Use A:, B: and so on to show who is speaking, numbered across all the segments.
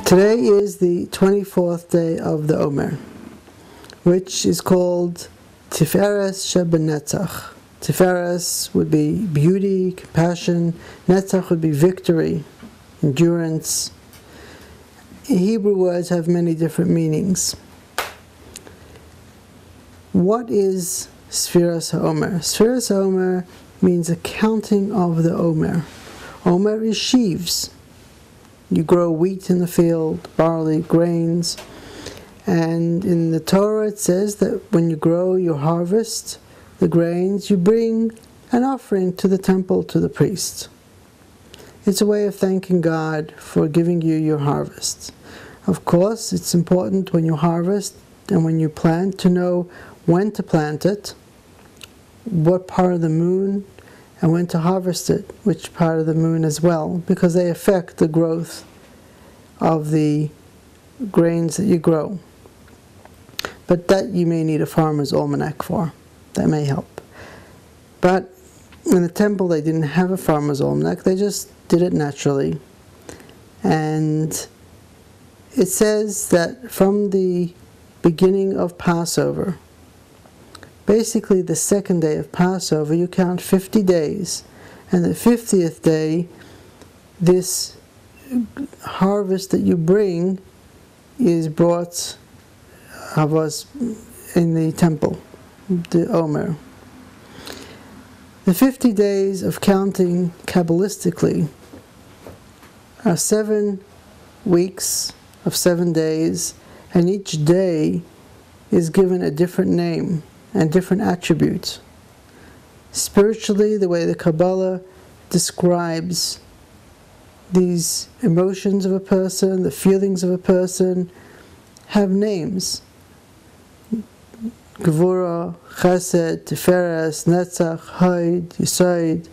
A: Today is the 24th day of the omer, which is called Tiferes Netzach. Tiferes would be beauty, compassion. Netzach would be victory, endurance. Hebrew words have many different meanings. What is Sfiras HaOmer? Sfiras HaOmer means a counting of the omer. Omer is sheaves. You grow wheat in the field, barley, grains. And in the Torah it says that when you grow, you harvest the grains, you bring an offering to the temple, to the priest. It's a way of thanking God for giving you your harvest. Of course, it's important when you harvest and when you plant to know when to plant it, what part of the moon, and when to harvest it, which part of the moon as well, because they affect the growth of the grains that you grow. But that you may need a farmer's almanac for. That may help. But in the temple they didn't have a farmer's almanac, they just did it naturally. And it says that from the beginning of Passover, basically the second day of Passover, you count 50 days. And the 50th day, this harvest that you bring is brought in the temple, the omer. The 50 days of counting Kabbalistically are 7 weeks of 7 days, and each day is given a different name and different attributes. Spiritually, the way the Kabbalah describes these emotions of a person, the feelings of a person, have names. Gevura, Chesed, Tiferes, Netzach, Hod, Yesod,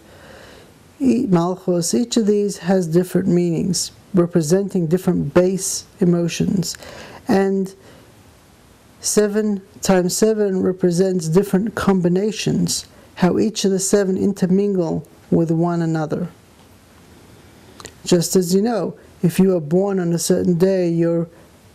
A: Malchus. Each of these has different meanings, representing different base emotions. And 7 times 7 represents different combinations, how each of the 7 intermingle with one another. Just as you know, if you are born on a certain day, you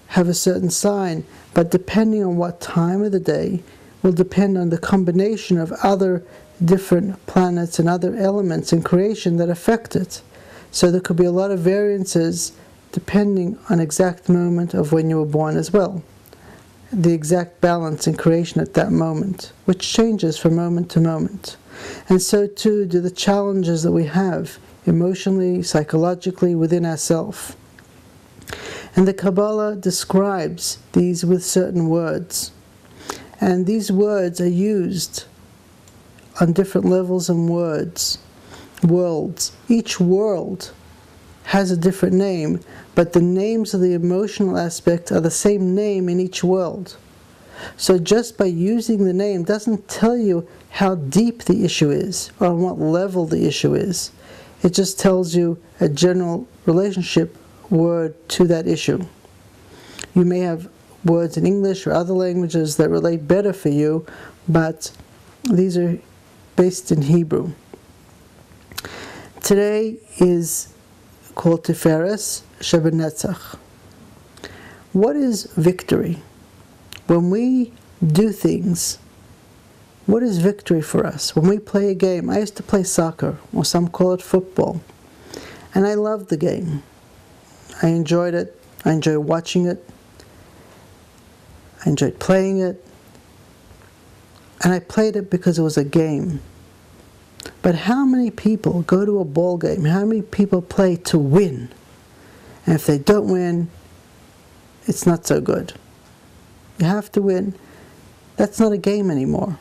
A: have a certain sign, but depending on what time of the day will depend on the combination of other different planets and other elements in creation that affect it. So there could be a lot of variances depending on exact moment of when you were born as well. The exact balance in creation at that moment, which changes from moment to moment. And so too do the challenges that we have emotionally, psychologically within ourselves. And the Kabbalah describes these with certain words. And these words are used on different levels and worlds. Each world has a different name, but the names of the emotional aspect are the same name in each world. So just by using the name doesn't tell you how deep the issue is or on what level the issue is. It just tells you a general relationship word to that issue. You may have words in English or other languages that relate better for you, but these are based in Hebrew. Today is called Tiferes Netzach. What is victory? When we do things, what is victory for us? When we play a game, I used to play soccer, or some call it football, and I loved the game. I enjoyed it. I enjoyed watching it. I enjoyed playing it. And I played it because it was a game. But how many people go to a ball game? How many people play to win? And if they don't win, it's not so good. You have to win. That's not a game anymore.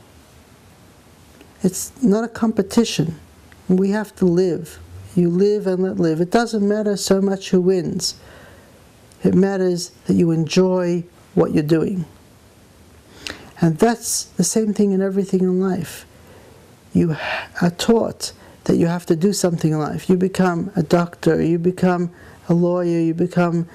A: It's not a competition. We have to live. You live and let live. It doesn't matter so much who wins. It matters that you enjoy what you're doing. And that's the same thing in everything in life. You are taught that you have to do something in life. You become a doctor, you become a lawyer, you become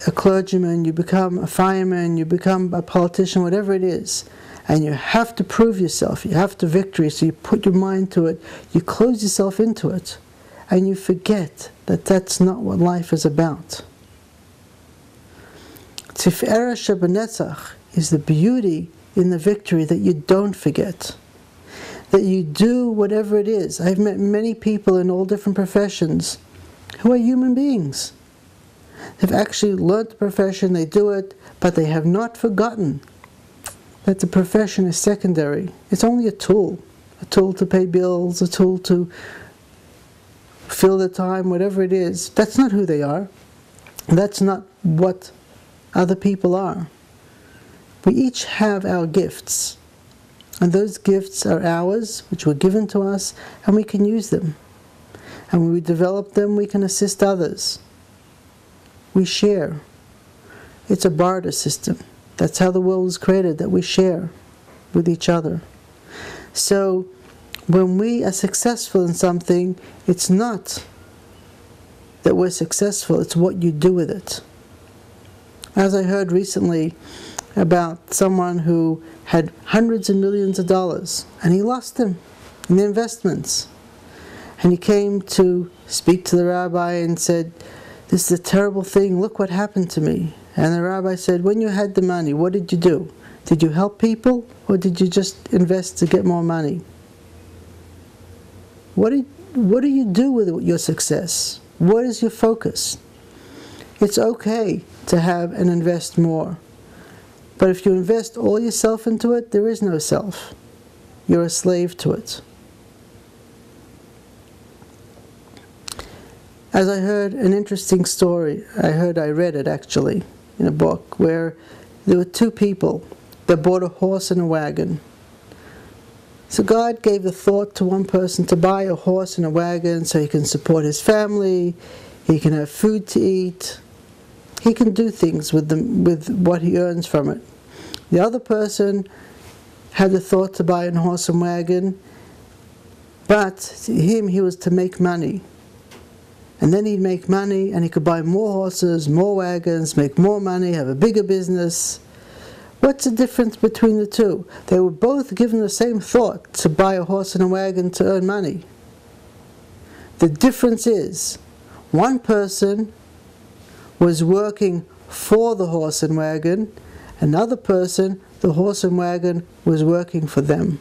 A: a clergyman, you become a fireman, you become a politician, whatever it is. And you have to prove yourself. You have to victory. So you put your mind to it. You close yourself into it. And you forget that that's not what life is about. Tiferes Netzach is the beauty in the victory that you don't forget. That you do whatever it is. I've met many people in all different professions who are human beings. They've actually learned the profession, they do it, but they have not forgotten that the profession is secondary. It's only a tool to pay bills, a tool to fill the time, whatever it is. That's not who they are. That's not what other people are. We each have our gifts, and those gifts are ours, which were given to us, and we can use them. And when we develop them, we can assist others. We share. It's a barter system. That's how the world was created, that we share with each other. So, when we are successful in something, it's not that we're successful, it's what you do with it. As I heard recently about someone who had hundreds of millions of dollars, and he lost them in the investments. And he came to speak to the rabbi and said, "This is a terrible thing, look what happened to me." And the rabbi said, "When you had the money, what did you do? Did you help people, or did you just invest to get more money? What do you do with your success? What is your focus?" It's okay to have and invest more. But if you invest all yourself into it, there is no self. You're a slave to it. As I heard an interesting story, I read it actually, in a book, where there were two people that bought a horse and a wagon. So God gave the thought to one person to buy a horse and a wagon so he can support his family, he can have food to eat, he can do things with what he earns from it. The other person had the thought to buy a horse and wagon, but to him, he was to make money. And then he'd make money and he could buy more horses, more wagons, make more money, have a bigger business. What's the difference between the two? They were both given the same thought, to buy a horse and a wagon to earn money. The difference is, one person was working for the horse and wagon, another person, the horse and wagon, was working for them.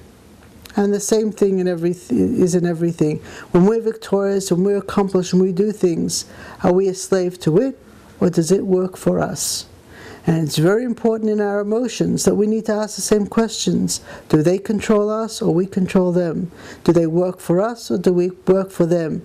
A: And the same thing is in everything. When we're victorious, when we're accomplished, when we do things, are we a slave to it, or does it work for us? And it's very important in our emotions that we need to ask the same questions. Do they control us, or we control them? Do they work for us, or do we work for them?